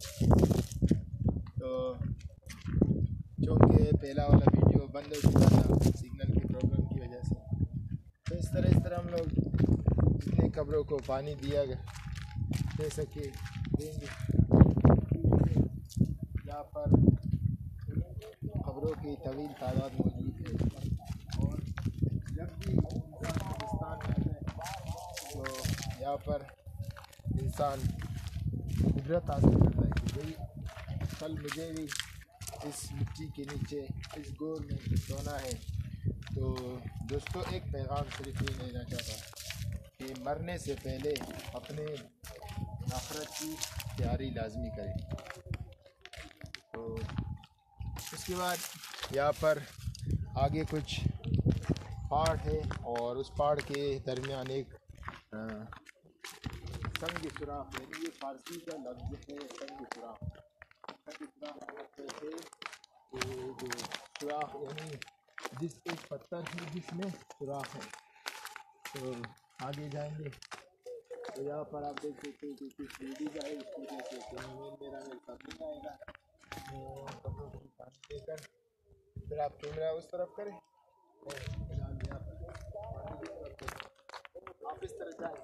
तो चूँकि पहला वाला वीडियो बंद हो चुका था सिग्नल की प्रॉब्लम की वजह से, तो इस तरह हम लोग जितने कब्रों को पानी दिया दे सके देंगे। यहाँ पर कब्रों की तवील तादाद मौजूद है और जब भी इंसान पाकिस्तान में आता है तो यहाँ पर इंसान इबरत हासिल करता है कि भाई कल मुझे भी इस मिट्टी के नीचे इस गोर में सोना है। तो दोस्तों एक पैगाम सिर्फ ये देना चाहता कि मरने से पहले अपने आखिरत की तैयारी लाजमी करें। तो उसके बाद यहाँ पर आगे कुछ पहाड़ है और उस पहाड़ के दरमियान एक संग सुराख, यानी ये फारसी का लफ्ज़ है संग सुराख। संग सुराख कहते हैं तो जो सुराख यानी जिस एक पत्थर है जिसमें सुराख है। तो आगे जाएंगे तो यहाँ पर आप देख सकते हैं कि कुछ लेडीज है, इस वजह से मेरा सामने आएगा देकर फिर आप कैमरा उस तरफ करें और आप इस तरफ जाए।